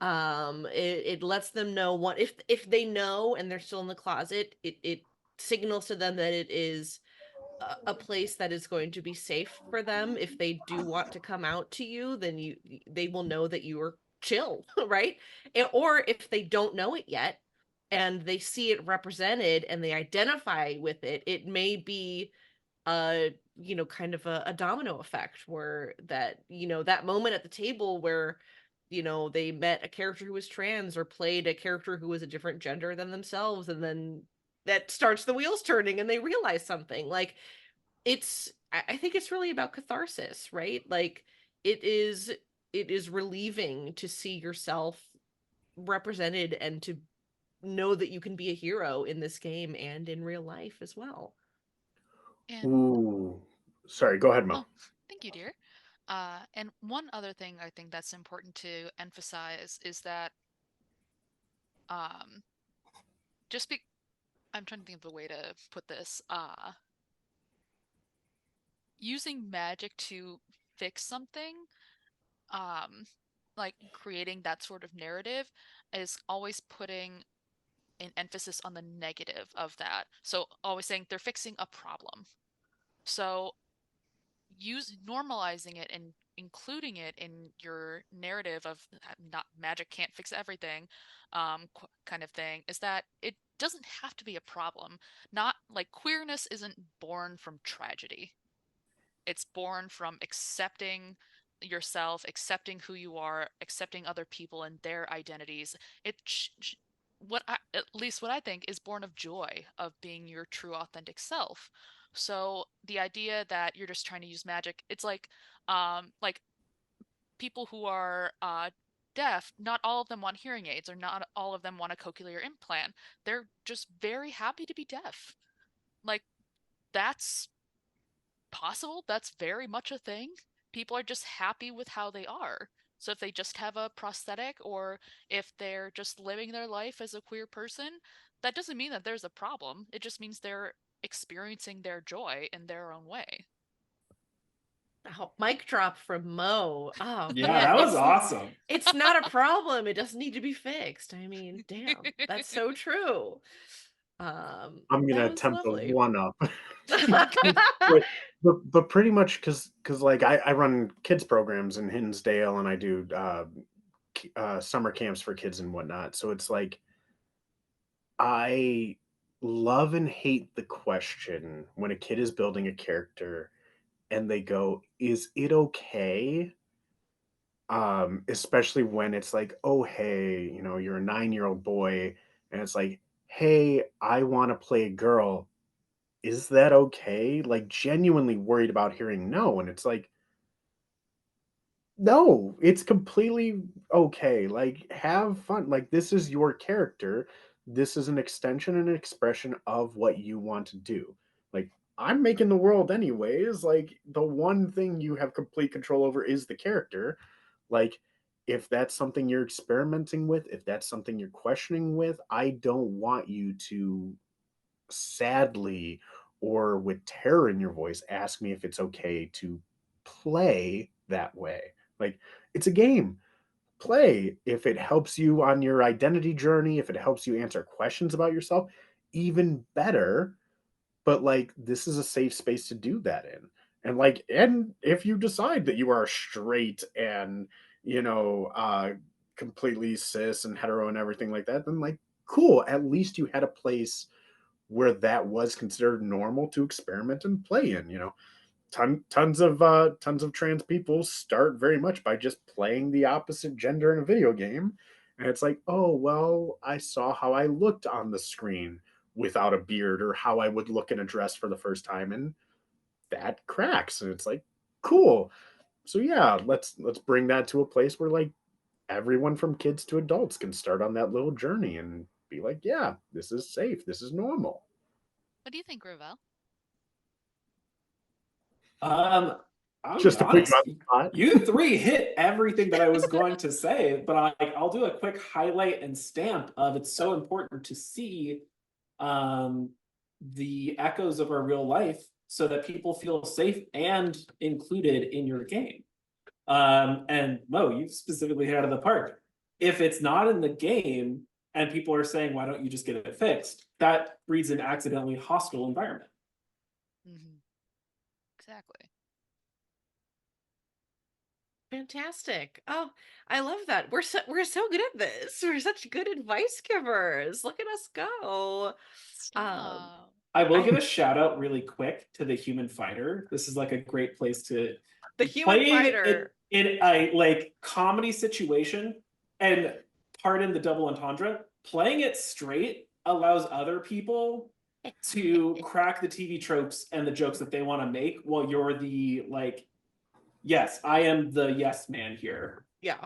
It lets them know what if they know and they're still in the closet, it signals to them that it is a place that is going to be safe for them. If they do want to come out to you, then they will know that you are chill, right? Or if they don't know it yet and they see it represented and they identify with it, it may be kind of a domino effect where that moment at the table where they met a character who was trans or played a character who was a different gender than themselves, and then that starts the wheels turning and they realize something. Like I think it's really about catharsis, right? Like it is relieving to see yourself represented and to know that you can be a hero in this game and in real life as well. And Ooh. Sorry, go ahead, Mo. oh, thank you, dear. And one other thing I think that's important to emphasize is that um, just be I'm trying to think of a way to put this. Using magic to fix something, um, like creating that sort of narrative, is always putting an emphasis on the negative of that. So always saying they're fixing a problem. So normalizing it and including it in your narrative of not magic can't fix everything, kind of thing, is that it doesn't have to be a problem. Not like queerness isn't born from tragedy. It's born from accepting yourself, accepting who you are, accepting other people and their identities. At least what I think is born of joy of being your true authentic self. So the idea that you're just trying to use magic, it's like people who are deaf, not all of them want hearing aids, or not all of them want a cochlear implant. They're just very happy to be deaf. Like, that's possible. That's very much a thing. People are just happy with how they are. So if they just have a prosthetic, or if they're just living their life as a queer person, that doesn't mean that there's a problem. It just means they're experiencing their joy in their own way. Oh, mic drop from Mo. Oh Yeah, man, that was awesome. it's not a problem. It doesn't need to be fixed. I mean, damn, that's so true. I'm That gonna was attempt a lovely. one up. But pretty much because like I run kids programs in Hinsdale, and I do summer camps for kids and whatnot. So it's like I love and hate the question when a kid is building a character and they go, "Is it okay?" Especially when it's like, "Oh, hey, you're a 9-year-old boy," and it's like, "Hey, I want to play a girl. Is that okay?" Like, genuinely worried about hearing no, and it's like, no, it's completely okay. Like, have fun. Like, this is your character. This is an extension and an expression of what you want to do. Like, I'm making the world anyways. Like, the one thing you have complete control over is the character. Like, if that's something you're experimenting with, if that's something you're questioning with, I don't want you to sadly or with terror in your voice ask me if it's okay to play that way. Like, it's a game. Play. If it helps you on your identity journey, if it helps you answer questions about yourself, even better. But like, this is a safe space to do that in. And like, and if you decide that you are straight and, you know, uh completely cis and hetero and everything like that, then like, cool. At least you had a place where that was considered normal to experiment and play in. Tons of trans people start very much by just playing the opposite gender in a video game, and it's like, oh well, I saw how I looked on the screen without a beard, or how I would look in a dress for the first time, and that cracks, and it's like, cool. So yeah, let's bring that to a place where like everyone from kids to adults can start on that little journey and be like, yeah, this is safe, this is normal. What do you think, Ravel? I'll be Just to put you honest, on the spot. you three hit everything that I was going to say, but I'll do a quick highlight and stamp of it's so important to see the echoes of our real life so that people feel safe and included in your game. And Mo, you specifically hit out of the park. If it's not in the game and people are saying, why don't you just get it fixed? That breeds an accidentally hostile environment. Mm-hmm. Exactly. Fantastic. Oh, I love that. We're so good at this. We're such good advice givers. Look at us go. Stop. I will I give a shout out really quick to the human fighter. This is like a great place to the human playing fighter. in a like comedy situation, and pardon the double entendre, playing it straight allows other people to crack the TV tropes and the jokes that they want to make while you're the like, yes, I am the yes man here. Yeah,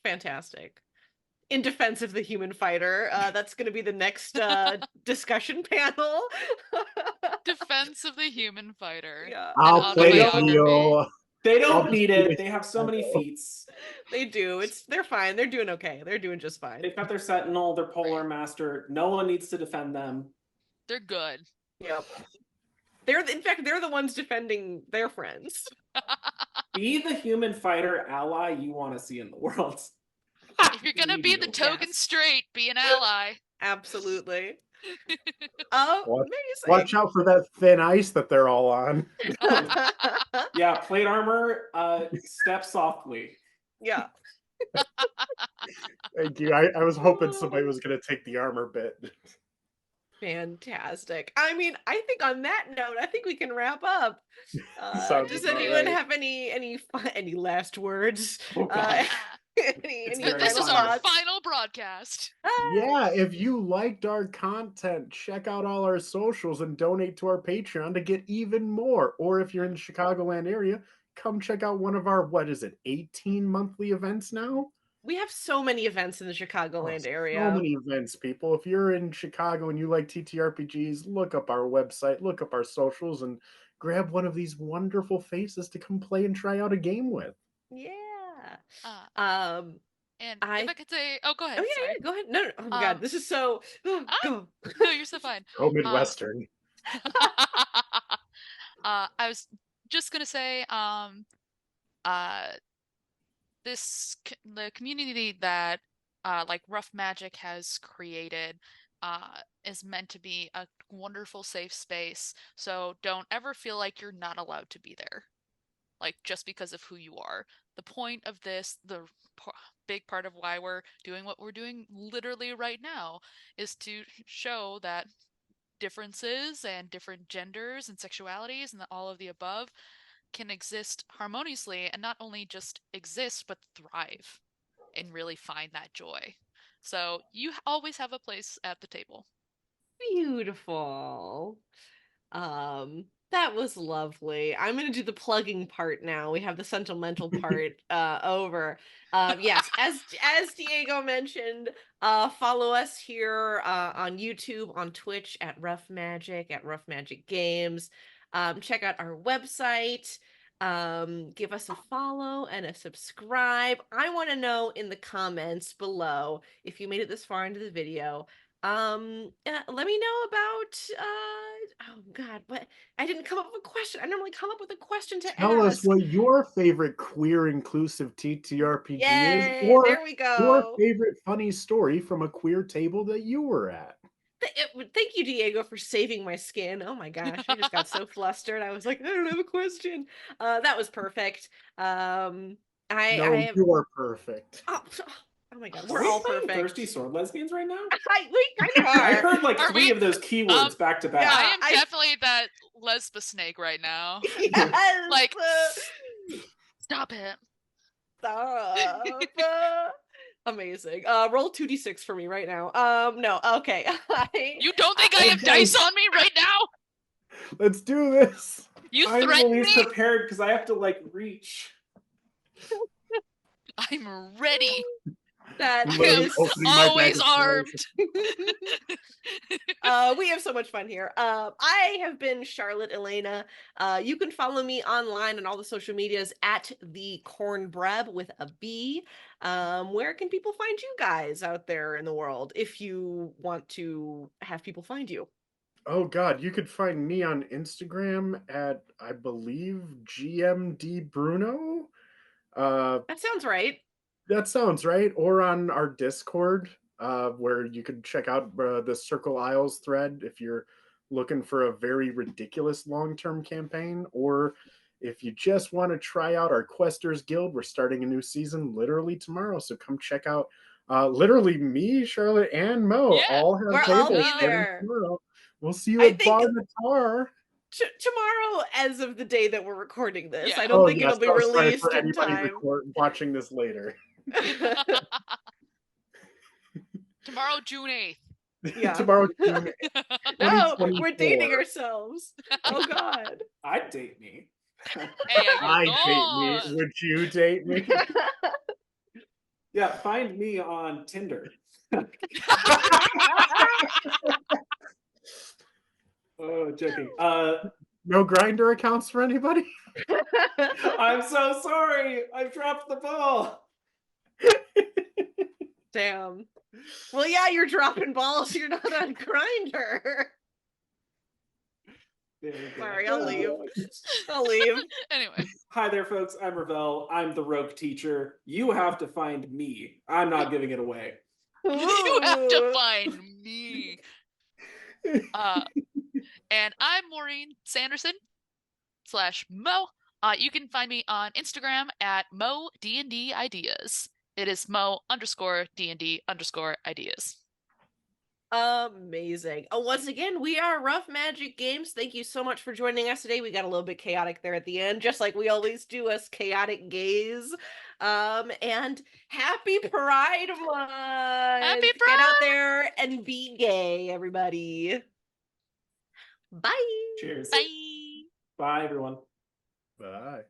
fantastic. In defense of the human fighter, that's going to be the next discussion panel. Defense of the human fighter. Yeah, An I'll play autobiography. Leo. They I'll don't just need be it. the They have so many hero. feats. they do. They're fine. They're doing okay. They're doing just fine. They've got their sentinel, their polar Right. master. No one needs to defend them. They're good. Yep. In fact, they're the ones defending their friends. Be the human fighter ally you want to see in the world. If you're gonna be the token Yes. straight, be an ally. Absolutely. Watch Amazing. out for that thin ice that they're all on. Yeah, plate armor, step softly. Yeah. Thank you. I was hoping somebody was going to take the armor bit. Fantastic. I mean, I think on that note, I think we can wrap up. Sounds Does about anyone right. have any last words? Oh, God. Any very This final is our thoughts? final broadcast. Yeah, if you liked our content, check out all our socials and donate to our Patreon to get even more. Or if you're in the Chicagoland area, come check out one of our, 18 monthly events now? We have so many events in the Oh, Chicagoland so area. many events, people. If you're in Chicago and you like TTRPGs, look up our website, look up our socials, and grab one of these wonderful faces to come play and try out a game with. Yeah. Uh, and I if I could say, oh, go ahead. Oh yeah, Sorry. yeah, go ahead. No, no. Oh my God, this is so go. No, you're so fine. Go Midwestern. I was just gonna say, uh, the community that like Rough Magic has created is meant to be a wonderful safe space. So don't ever feel like you're not allowed to be there, like just because of who you are. The point of this, big part of why we're doing what we're doing literally right now, is to show that differences and different genders and sexualities and all of the above can exist harmoniously, and not only just exist but thrive and really find that joy. So you always have a place at the table. Beautiful. That was lovely. I'm gonna do the plugging part now. We have the sentimental part over. Yes, as Diego mentioned, follow us here on YouTube, on Twitch at Rough Magic, at Rough Magic Games. Check out our website. Give us a follow and a subscribe. I want to know in the comments below if you made it this far into the video. Let me know about oh God, what I didn't come up with a question. I normally come up with a question to Tell us ask. what your favorite queer inclusive TTRPG is, Yay, or there we your go. favorite funny story from a queer table that you were at. Thank you, Diego, for saving my skin. Oh my gosh, I just got so flustered. I was like, I don't have a question. That was perfect. I No, have you are perfect. oh my God, Are we're we all playing perfect. Thirsty Sword Lesbians right now? We kind of are. I heard like Are 3 we? of those keywords back to back. Yeah. I am I- definitely that lesba snake right now. Yes. Like, stop it. Stop. Amazing. Roll 2d6 for me right now. No, okay. You don't think I have dice on me right now? Let's do this. You I'm threaten always me? prepared because I have to like reach. I'm ready. That Literally is opening my bag Always of armed. we have so much fun here. I have been Charlotte Elena. You can follow me online on all the social medias at the Cornbreb with a B. Where can people find you guys out there in the world if you want to have people find you? Oh God, you could find me on Instagram at, I believe, GMD Bruno. That sounds right. That sounds right. Or on our Discord, where you can check out the Circle Isles thread if you're looking for a very ridiculous long-term campaign, or if you just want to try out our Questers Guild. We're starting a new season literally tomorrow, so come check out. Literally, me, Charlotte, and Mo Yeah, all have we'll all tables be starting there. tomorrow. We'll see you I at think Bar Natar. tomorrow, as of the day that we're recording this. Yeah. I don't Oh think yes, it'll be oh, sorry released for in anybody time. watching this later. Tomorrow, June 8th. Yeah. Tomorrow, June No, we're 2024. dating ourselves. Oh God. I'd date me. Hey, I date me. ayun. Would you date me? Yeah, find me on Tinder. Oh, joking. No grinder accounts for anybody? I'm so sorry. I dropped the ball. Damn. Well, yeah, you're dropping balls. You're not on Grinder. Sorry, I'll leave. I'll leave. Anyway. Hi there, folks. I'm Ravel. I'm the rogue teacher. You have to find me. I'm not giving it away. You have to Ooh. find me. And I'm Maureen Sanderson /Mo. You can find me on Instagram at Mo D&D Ideas. It is Mo _D&D _ideas. Amazing. Oh, once again, we are Rough Magic Games. Thank you so much for joining us today. We got a little bit chaotic there at the end, just like we always do us chaotic gays. And happy Pride Month. Happy Get Pride! out there and be gay, everybody. Bye. Cheers. Bye! Bye, everyone. Bye.